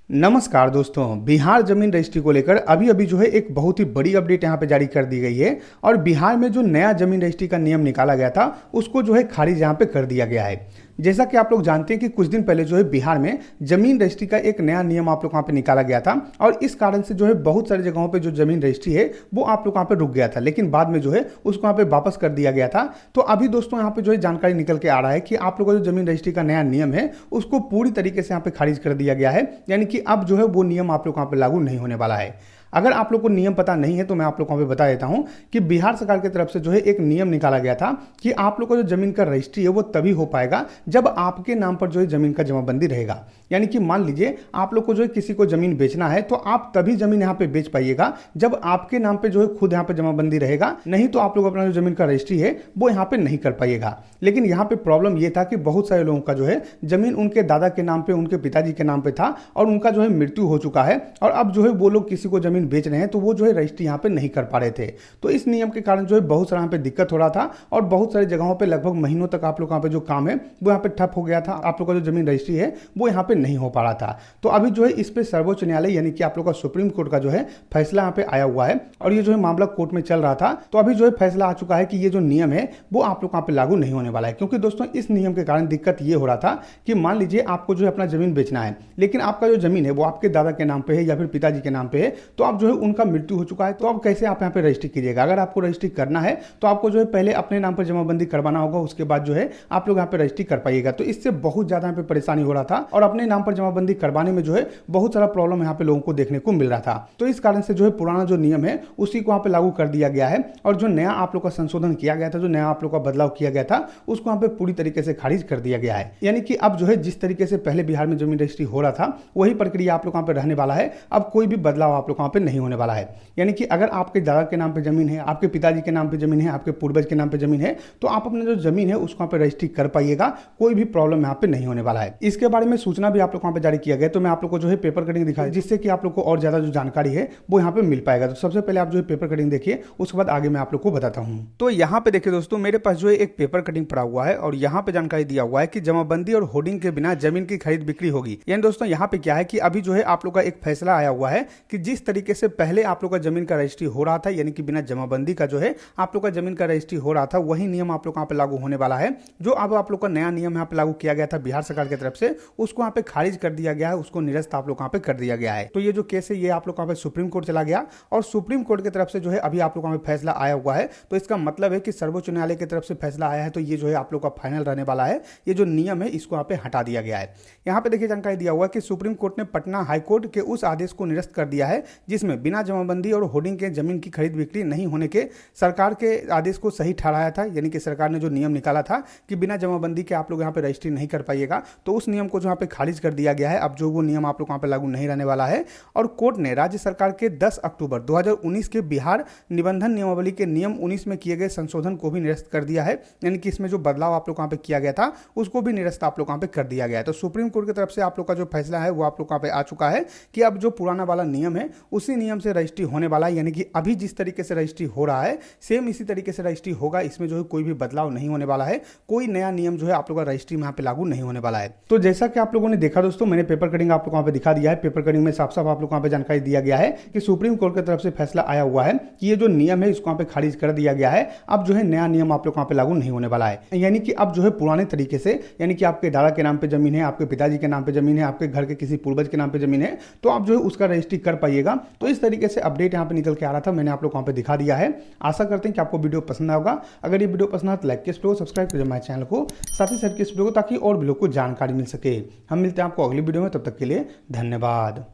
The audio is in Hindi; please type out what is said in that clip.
नमस्कार दोस्तों। बिहार जमीन रजिस्ट्री को लेकर अभी अभी जो है एक बहुत ही बड़ी अपडेट यहाँ पे जारी कर दी गई है और बिहार में जो नया जमीन रजिस्ट्री का नियम निकाला गया था उसको जो है खारिज यहाँ पे कर दिया गया है। जैसा कि आप लोग जानते हैं कि कुछ दिन पहले जो है बिहार में जमीन रजिस्ट्री का एक नया नियम आप लोग वहाँ पे निकाला गया था और इस कारण से जो है बहुत सारी जगहों पे जो जमीन रजिस्ट्री है वो आप लोग वहाँ पे रुक गया था, लेकिन बाद में जो है उसको वहाँ पे वापस कर दिया गया था। तो अभी दोस्तों यहाँ पे जो है जानकारी निकल के आ रहा है कि आप लोगों का जो जमीन रजिस्ट्री का नया नियम है उसको पूरी तरीके से यहाँ पे खारिज कर दिया गया है, यानी कि अब जो है वो नियम आप लोग वहाँ पे लागू नहीं होने वाला है। अगर आप लोग को नियम पता नहीं है तो मैं आप लोगों को बता देता हूं कि बिहार सरकार की तरफ से जो है एक नियम निकाला गया था कि आप लोग को जो जमीन का रजिस्ट्री है वो तभी हो पाएगा जब आपके नाम पर जो है जमीन का जमाबंदी रहेगा। यानी कि मान लीजिए आप लोग को जो है किसी को जमीन बेचना है तो आप तभी जमीन यहाँ पे बेच पाइएगा जब आपके नाम पे जो है खुद यहाँ पे जमाबंदी रहेगा, नहीं तो आप लोग अपना जो जमीन का रजिस्ट्री है वो यहाँ पे नहीं कर पाइएगा। लेकिन यहाँ पे प्रॉब्लम ये था कि बहुत सारे लोगों का जो है जमीन उनके दादा के नाम पे, उनके पिताजी के नाम पे था और उनका जो है मृत्यु हो चुका है और अब जो है वो लोग किसी को जमीन बेच रहे हैं तो वो जो है रजिस्ट्री यहाँ पे नहीं कर पा रहे थे। तो इस नियम के कारण जो है बहुत सारा यहाँ पे दिक्कत हो रहा था और बहुत सारी जगहों पे लगभग महीनों तक आप लोग यहाँ पे जो काम है वो यहाँ पे ठप हो गया था। आप लोग का जो जमीन रजिस्ट्री है वो यहाँ पे नहीं हो पा रहा था। तो अभी जो है इस पे सर्वोच्च न्यायालय यानी कि आप लोग का सुप्रीम कोर्ट का जो है फैसला यहाँ पे आया हुआ है और ये जो है मामला कोर्ट में चल रहा था। तो अभी जो है फैसला आ चुका है कि ये जो नियम है वो आप लोग यहाँ पे लागू नहीं होने वाला है, क्योंकि दोस्तों इस नियम के कारण दिक्कत ये हो रहा था कि मान लीजिए आपको जो है अपना जमीन बेचना है, लेकिन आपका जो जमीन है वो आपके दादा के नाम पे है या फिर पिताजी के नाम पे है, तो आप जो है उनका मृत्यु हो चुका है। तो अब कैसे आप यहाँ पे रजिस्ट्री कीजिएगा? अगर आपको रजिस्ट्री करना है तो आपको जो है पहले अपने नाम पर जमाबंदी करवाना होगा, उसके बाद जो है आप लोग यहाँ पे रजिस्ट्री कर पाइएगा। तो इससे बहुत ज्यादा यहाँ पे परेशानी हो रहा था और अपने नाम पर जमाबंदी करवाने में जो है बहुत सारा प्रॉब्लम यहाँ पे लोगों को देखने को मिल रहा था। तो इस कारण से जो है पुराना जो नियम है उसी को यहाँ पे लागू कर दिया गया है और जो नया आप लोग का संशोधन किया गया था, जो नया आप लोग का बदलाव किया गया था, उसको यहाँ पे पूरी तरीके से खारिज कर दिया गया है। यानी कि अब जो है जिस तरीके से पहले बिहार में जमीन रजिस्ट्री हो रहा था वही प्रक्रिया आप लोग यहाँ पे रहने वाला है। अब कोई भी बदलाव आप लोग वहाँ पे नहीं होने वाला है। यानी कि अगर आपके दादा के नाम पे जमीन है, आपके पिताजी के नाम पे जमीन है, आपके पूर्वज के नाम पे जमीन है, तो आप अपने जो जमीन है उसको यहाँ पे रजिस्ट्री कर पाइएगा, कोई भी प्रॉब्लम यहाँ पे नहीं होने वाला है। इसके बारे में सूचना भी आप लोग वहाँ पे जारी किया गया, तो मैं आप लोग को जो है पेपर कटिंग दिखाई जिससे कि आप लोग को और ज्यादा जो जानकारी है वो यहाँ पे मिल पाएगा। तो सबसे पहले आप जो है पेपर कटिंग देखिए, उसके बाद आगे मैं आप लोग को बताता हूँ। तो यहाँ पे देखिए दोस्तों, मेरे पास जो है एक पेपर कटिंग पड़ा हुआ है और यहाँ पे जानकारी दिया हुआ है कि जमाबंदी और होर्डिंग के बिना जमीन की खरीद बिक्री होगी। यानी दोस्तों यहाँ पे क्या है कि अभी जो है आप लोग का एक फैसला आया हुआ है कि जिस तरीके से पहले आप लोग का जमीन का रजिस्ट्री हो रहा था, यानी कि बिना जमाबंदी का जो है आप लोग का जमीन का रजिस्ट्री हो रहा था, वही नियम आप लोग यहाँ पे लागू होने वाला है। जो अब आप लोग का नया नियम यहाँ पे लागू किया गया था बिहार सरकार की तरफ से, उसको यहाँ पे खारिज कर दिया गया है, उसको निरस्त आप लोग यहाँ पे कर दिया गया है। तो ये जो केस है ये आप लोग यहाँ पे सुप्रीम कोर्ट चला गया और सुप्रीम कोर्ट की तरफ से जो है अभी आप लोग यहाँ पे फैसला आया हुआ है। तो इसका मतलब है कि सर्वोच्च न्यायालय की तरफ से फैसला आया है, तो ये जो है आप लोग का फाइनल रहने वाला है। ये जो नियम है इसको यहाँ पे हटा दिया गया है। यहाँ पे देखिए जानकारी दिया हुआ है कि सुप्रीम कोर्ट ने पटना हाईकोर्ट के उस आदेश को निरस्त कर दिया है जिसमें बिना जमाबंदी और होर्डिंग के जमीन की खरीद बिक्री नहीं होने के सरकार के आदेश को सही ठहराया था। यानी कि सरकार ने जो नियम निकाला था कि बिना जमाबंदी के आप लोग यहाँ पे रजिस्ट्री नहीं कर पाइएगा, तो उस नियम को जो यहाँ पे खारिज कर दिया गया है। अब जो वो नियम आप लोग यहाँ पे लागू नहीं रहने वाला है और कोर्ट ने राज्य सरकार के 10 अक्टूबर 2019 के बिहार निबंधन नियमावली के नियम 19 में किए गए संशोधन को भी निरस्त कर दिया है। यानी कि इसमें जो बदलाव आप लोग यहाँ पे किया गया था उसको भी निरस्त आप लोग यहाँ पे कर दिया गया है। तो सुप्रीम कोर्ट की तरफ से आप लोग का जो फैसला है वो आप लोग यहाँ पे आ चुका है कि अब जो पुराना वाला नियम है उसी नियम से रजिस्ट्री होने वाला है। यानी कि अभी जिस तरीके से रजिस्ट्री हो रहा है सेम इसी तरीके से रजिस्ट्री होगा। इसमें जो है कोई भी बदलाव नहीं होने वाला है, कोई नया नियम जो है आप लोग का रजिस्ट्री में यहाँ पे लागू नहीं होने वाला है। तो जैसा कि आप लोगों ने देखा दोस्तों, मैंने पेपर कटिंग आप लोग यहाँ पे दिखा दिया है। पेपर कटिंग में साफ साफ आप लोग यहाँ पे जानकारी दिया गया है कि सुप्रीम कोर्ट की तरफ से फैसला आया हुआ है कि ये जो नियम है इसको यहाँ पे खारिज कर दिया गया है। अब जो है नया नियम आप लोग यहाँ पे लागू नहीं होने वाला है। यानी कि अब जो है पुराने तरीके से, यानी कि आपके दादा के नाम पे जमीन है, आपके पिताजी के नाम पे जमीन है, आपके घर के किसी पूर्वज के नाम पे जमीन है, तो आप जो है उसका रजिस्ट्री कर पाइएगा। तो इस तरीके से अपडेट यहाँ पे निकल के आ रहा था, मैंने आप लोग वहाँ पे दिखा दिया है। आशा करते हैं कि आपको वीडियो पसंद आएगा। अगर ये वीडियो पसंद आए तो लाइक के वीडियो को सब्सक्राइब करिए हमारे चैनल को, साथ ही साथ के वीडियो को, ताकि और भी लोग को जानकारी मिल सके। हम मिलते हैं आपको अगली वीडियो में, तब तक के लिए धन्यवाद।